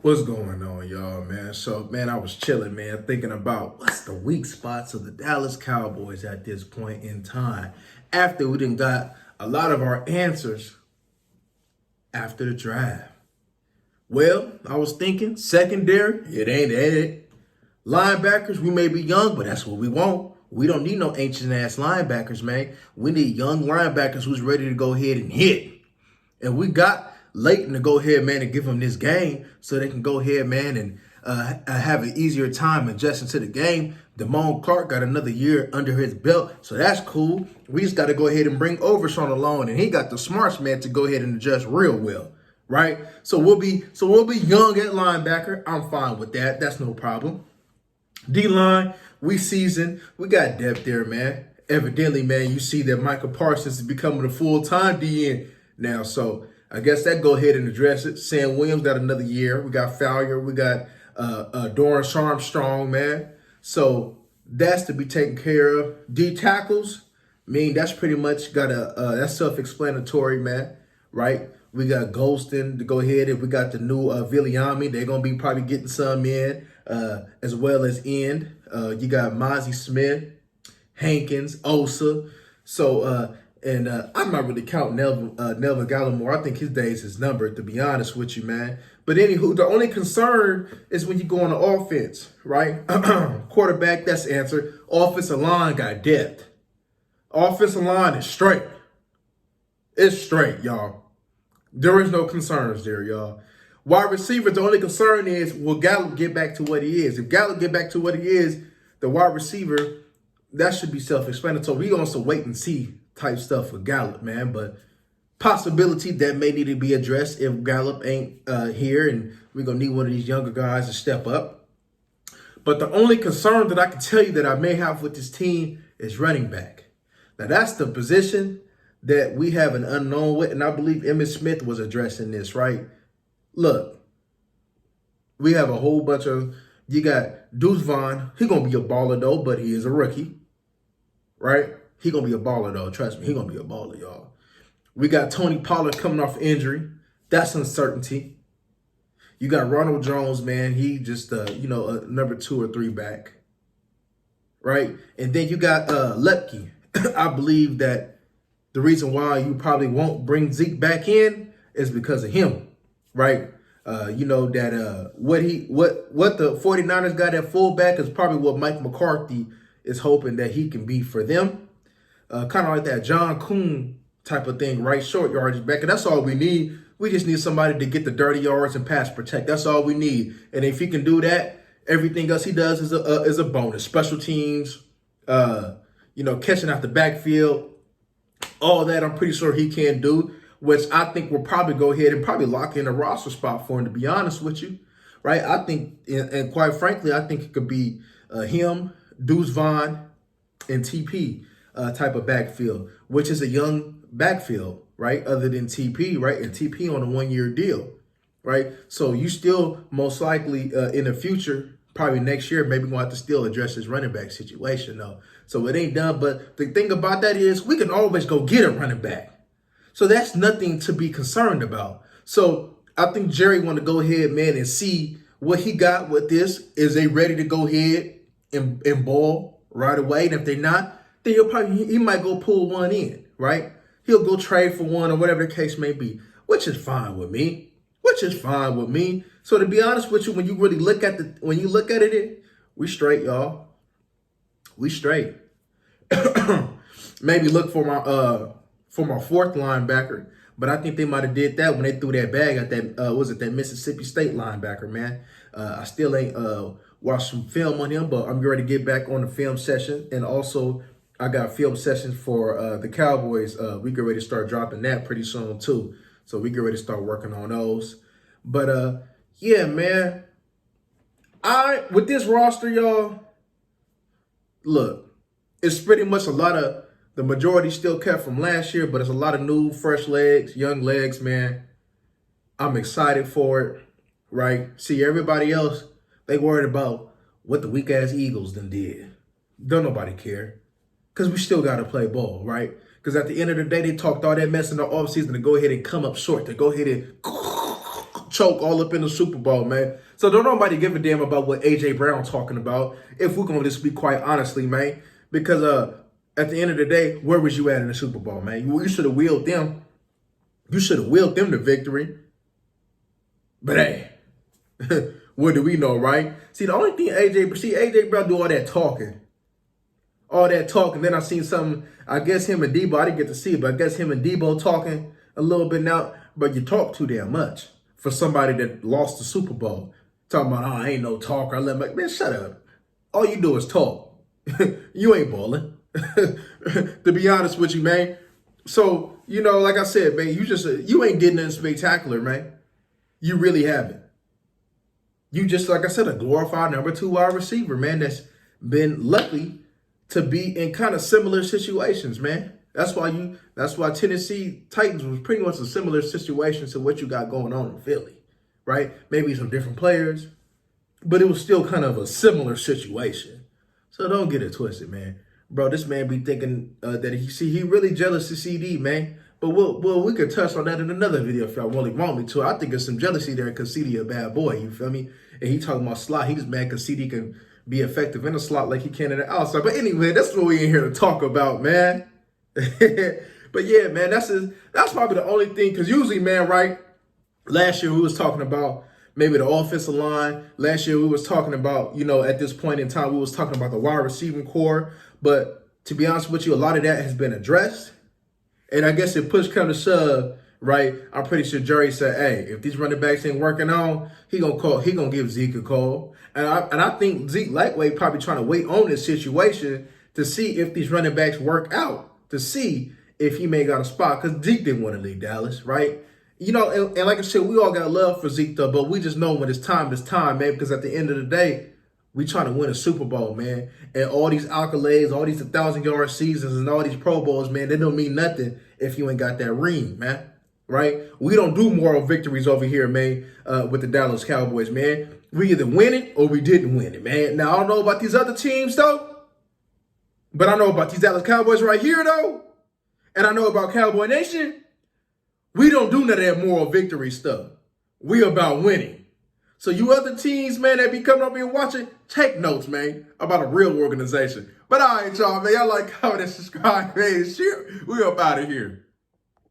What's going on, y'all, man? So, man, I was chilling, man, thinking about what's the weak spots of the Dallas Cowboys at this point in time. After we done got a lot of our answers after the draft. Well, I was thinking secondary, it ain't it. Linebackers, we may be young, but that's what we want. We don't need no ancient ass linebackers, man. We need young linebackers who's ready to go ahead and hit. And we got Leighton to go ahead, man, and give them this game so they can go ahead, man, and have an easier time adjusting to the game. Damone Clark got another year under his belt, so that's cool. We just got to go ahead and bring Overshawn along, and he got the smarts, man, to go ahead and adjust real well, right? So we'll be young at linebacker. I'm fine with that. That's no problem. D-line, we seasoned. We got depth there, man. Evidently, man, you see that Michael Parsons is becoming a full-time DN now. So I guess that go ahead and address it. Sam Williams got another year. We got Fowler. We got Dorrance Armstrong, man. So that's to be taken care of. D tackles, I mean, that's pretty much got that's self-explanatory, man, right? We got Golston to go ahead, and we got the new Viliami. They're going to be probably getting some in, as well as End. You got Mozzie Smith, Hankins, Osa. So, I'm not really counting Nelvin Gallimore. I think his days is numbered, to be honest with you, man. But anywho, the only concern is when you go on the offense, right? Quarterback, that's the answer. Offensive line got depth. Offensive line is straight. It's straight, y'all. There is no concerns there, y'all. Wide receivers, the only concern is, will Gallup get back to what he is? If Gallup get back to what he is, the wide receiver, that should be self-explanatory. We going to wait and see type stuff with Gallup, man. But possibility that may need to be addressed if Gallup ain't here, and we're going to need one of these younger guys to step up. But the only concern that I can tell you that I may have with this team is running back. Now, that's the position that we have an unknown with, and I believe Emmitt Smith was addressing this, right? Look, we have a whole bunch of, you got Deuce Vaughn. He going to be a baller, though, but he is a rookie, right? He going to be a baller, though. Trust me, he going to be a baller, y'all. We got Tony Pollard coming off injury. That's uncertainty. You got Ronald Jones, man. He just, a number 2 or 3 back, right? And then you got Lepke. I believe that the reason why you probably won't bring Zeke back in is because of him, right? What the 49ers got at fullback is probably what Mike McCarthy is hoping that he can be for them. Kind of like that John Kuhn type of thing, right? Short yardage back. And that's all we need. We just need somebody to get the dirty yards and pass protect. That's all we need. And if he can do that, everything else he does is a bonus. Special teams, catching out the backfield, all that I'm pretty sure he can do, which I think will probably go ahead and probably lock in a roster spot for him, to be honest with you, right? I think, and quite frankly, I think it could be him, Deuce Vaughn, and TP type of backfield, which is a young backfield, right? Other than TP, right? And TP on a 1-year deal, right? So you still most likely in the future, probably next year, maybe going to have to still address his running back situation, though. So it ain't done. But the thing about that is we can always go get a running back. So that's nothing to be concerned about. So I think Jerry want to go ahead, man, and see what he got with this. Is they ready to go ahead and ball right away? And if they're not, then he might go pull one in, right? He'll go trade for one or whatever the case may be, which is fine with me. So to be honest with you, when you really look at it, we straight, y'all. We straight. Maybe look for my 4th linebacker, but I think they might have did that when they threw that bag at that Mississippi State linebacker, man. I still ain't watched some film on him, but I'm ready to get back on the film session. And also, I got film sessions for the Cowboys. We get ready to start dropping that pretty soon too. So we get ready to start working on those. But yeah, man. With this roster, y'all, look, it's pretty much a lot of the majority still kept from last year, but it's a lot of new, fresh legs, young legs, man. I'm excited for it, right? See, everybody else, they worried about what the weak-ass Eagles done did. Don't nobody care, because we still got to play ball, right? Because at the end of the day, they talked all that mess in the offseason to go ahead and come up short, to go ahead and choke all up in the Super Bowl, man. So don't nobody give a damn about what A.J. Brown talking about, if we're going to just be quite honestly, man. Because at the end of the day, where was you at in the Super Bowl, man? You should have willed them. You should have willed them to victory. But hey, what do we know, right? See, the only thing A.J. Brown do all that talking. All that talking. Then I seen something, I guess him and Debo, I didn't get to see it, but I guess him and Debo talking a little bit now. But you talk too damn much for somebody that lost the Super Bowl. Talking about, I ain't no talker. I let my, man, shut up. All you do is talk. You ain't balling. To be honest with you, man. So, like I said, man, you ain't getting nothing spectacular, man. You really haven't. You just, like I said, a glorified number 2 wide receiver, man, that's been lucky to be in kind of similar situations, man. That's why Tennessee Titans was pretty much a similar situation to what you got going on in Philly, right? Maybe some different players, but it was still kind of a similar situation. So don't get it twisted, man. Bro, this man be thinking that he really jealous of CD, man. But we could touch on that in another video if y'all really want me to. I think there's some jealousy there because CD a bad boy, you feel me? And he talking about slot. He just mad because CD can be effective in the slot like he can in the outside. But anyway, that's what we in here to talk about, man. But yeah, man, that's probably the only thing. Because usually, man, right, last year we was talking about maybe the offensive line. Last year we was talking about, at this point in time, we was talking about the wide receiving core. But to be honest with you, a lot of that has been addressed. And I guess if push come to shove, right, I'm pretty sure Jerry said, hey, if these running backs ain't working on, he gonna give Zeke a call. And I think Zeke Lightweight probably trying to wait on this situation to see if these running backs work out, to see if he may got a spot. Because Zeke didn't want to leave Dallas, right? And like I said, we all got love for Zeke, though, but we just know when it's time, man, because at the end of the day, we trying to win a Super Bowl, man. And all these accolades, all these 1,000-yard seasons and all these Pro Bowls, man, they don't mean nothing if you ain't got that ring, man. Right? We don't do moral victories over here, man, with the Dallas Cowboys, man. We either win it or we didn't win it, man. Now, I don't know about these other teams, though. But I know about these Dallas Cowboys right here, though. And I know about Cowboy Nation. We don't do none of that moral victory stuff. We about winning. So you other teams, man, that be coming up here watching, take notes, man, about a real organization. But all right, y'all, man, y'all like, comment, and subscribe, man. Shit, we up out of here.